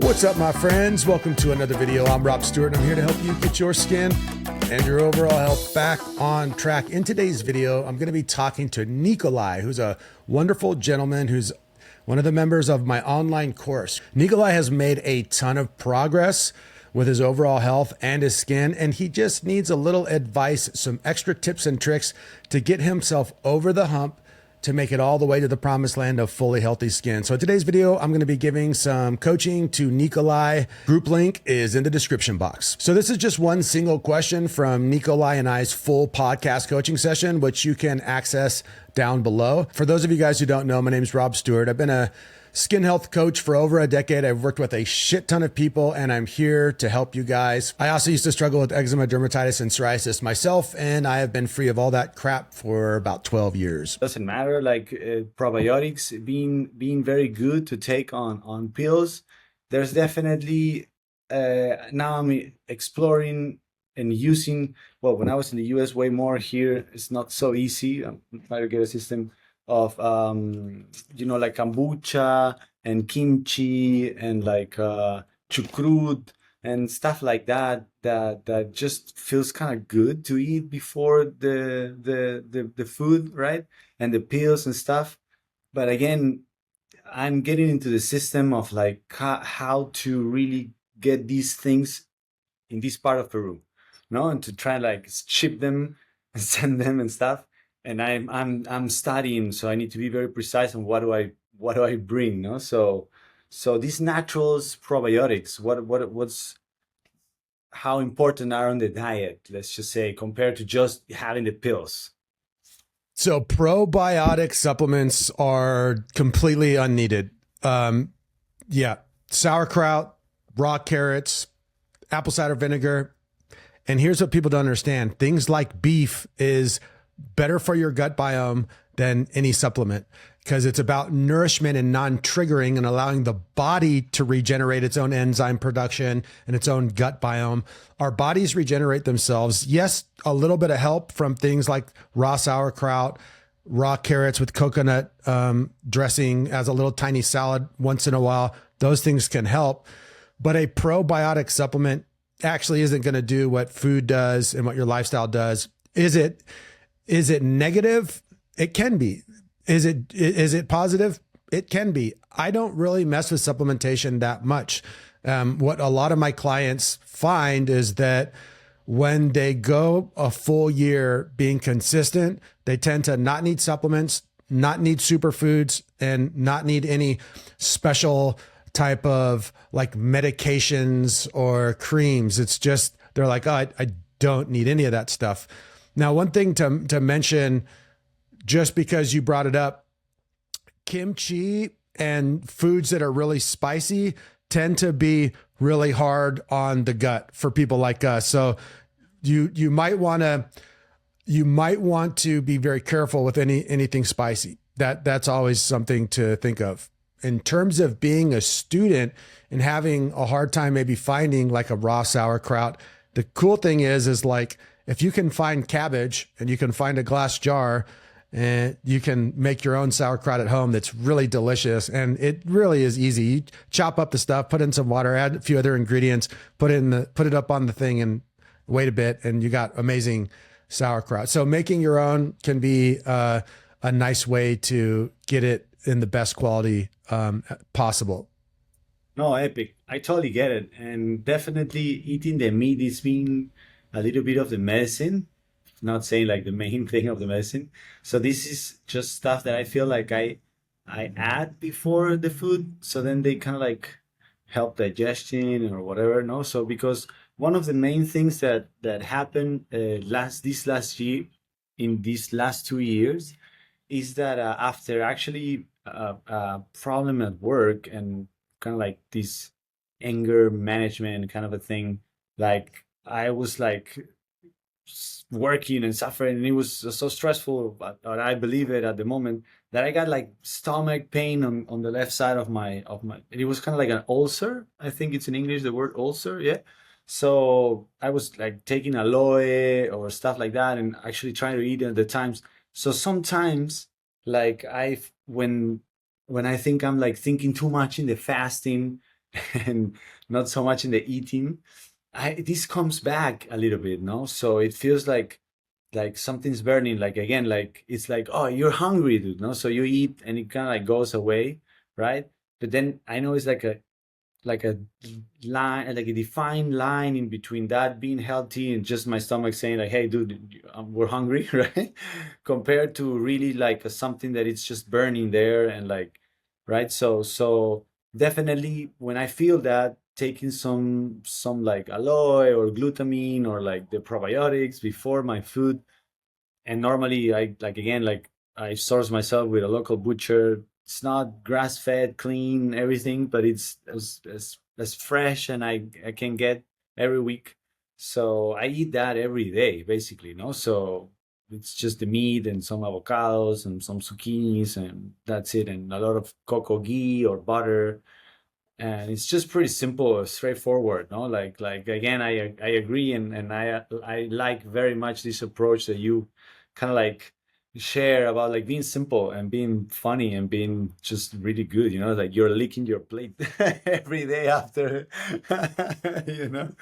What's up, my friends? Welcome to another video. I'm Rob Stewart, and I'm here to help you get your skin and your overall health back on track. In today's video, I'm going to be talking to Nicola, who's a wonderful gentleman who's one of the members of my online course. Nicola has made a ton of progress with his overall health and his skin, and he just needs a little advice, some extra tips and tricks to get himself over the hump to make it all the way to the promised land of fully healthy skin. So in today's video, I'm going to be giving some coaching to Nikolai. Group link is in the description box. So this is just one single question from Nikolai and I's full podcast coaching session, which you can access down below. For those of you guys who don't know, my name is Rob Stewart. I've been a skin health coach for over a decade. I've worked with a shit ton of people, and I'm here to help you guys. I also used to struggle with eczema, dermatitis, and psoriasis myself, and I have been free of all that crap for about 12 years. Doesn't matter, like probiotics being very good to take on pills. There's definitely now I'm exploring and using, well, when I was in the US way more. Here it's not so easy. I'm trying to get a system of like kombucha and kimchi and like chucrut and stuff like that that just feels kind of good to eat before the food, right? And the pills and stuff. But again, I'm getting into the system of like how to really get these things in this part of Peru, and to try like ship them and send them and stuff. And I'm studying, so I need to be very precise on what do I bring, no? So these naturals, probiotics, what's how important are on the diet, let's just say, compared to just having the pills? So probiotic supplements are completely unneeded. Sauerkraut, raw carrots, apple cider vinegar. And here's what people don't understand. Things like beef is better for your gut biome than any supplement, because it's about nourishment and non-triggering and allowing the body to regenerate its own enzyme production and its own gut biome. Our bodies regenerate themselves. Yes, a little bit of help from things like raw sauerkraut, raw carrots with coconut dressing as a little tiny salad once in a while. Those things can help. But a probiotic supplement actually isn't going to do what food does and what your lifestyle does. Is it negative? It can be. Is it positive? It can be. I don't really mess with supplementation that much. What a lot of my clients find is that when they go a full year being consistent, they tend to not need supplements, not need superfoods, and not need any special type of like medications or creams. It's just, they're like, oh, I don't need any of that stuff. Now, one thing to mention, just because you brought it up, kimchi and foods that are really spicy tend to be really hard on the gut for people like us. So you might want to be very careful with anything spicy. That's always something to think of. In terms of being a student and having a hard time maybe finding like a raw sauerkraut, the cool thing is like, if you can find cabbage and you can find a glass jar and you can make your own sauerkraut at home, that's really delicious. And it really is easy. You chop up the stuff, put in some water, add a few other ingredients, put it up on the thing and wait a bit, and you got amazing sauerkraut. So making your own can be a nice way to get it in the best quality possible. No, epic. I totally get it. And definitely eating the meat is being a little bit of the medicine, not saying like the main thing of the medicine. So this is just stuff that I feel like I add before the food, so then they kind of like help digestion or whatever, no? So because one of the main things that happened this last year, in these last 2 years, is that after actually a problem at work and kind of like this anger management kind of a thing, like I was like working and suffering, and it was so stressful, but I believe it at the moment, that I got like stomach pain on the left side of my, it was kind of like an ulcer. I think it's in English, the word ulcer. Yeah. So I was like taking aloe or stuff like that and actually trying to eat at the times. So sometimes like when I think I'm like thinking too much in the fasting, and not so much in the eating, this comes back a little bit, no? So it feels like something's burning, like again, like it's like, oh, you're hungry, dude, no? So you eat and it kind of like goes away, right? But then I know it's like a line, like a defined line in between that being healthy and just my stomach saying like, hey, dude, we're hungry, right? Compared to really like something that it's just burning there and like, right? So definitely when I feel that, taking some like aloe or glutamine or like the probiotics before my food. And normally I like, again, like I source myself with a local butcher. It's not grass fed, clean, everything, but it's as fresh and I can get every week. So I eat that every day, basically, no? So it's just the meat and some avocados and some zucchinis and that's it. And a lot of cocoa ghee or butter, and it's just pretty simple, straightforward, no? Like again, I agree, and I like very much this approach that you kind of like share about like being simple and being funny and being just really good, like you're licking your plate every day after, you know.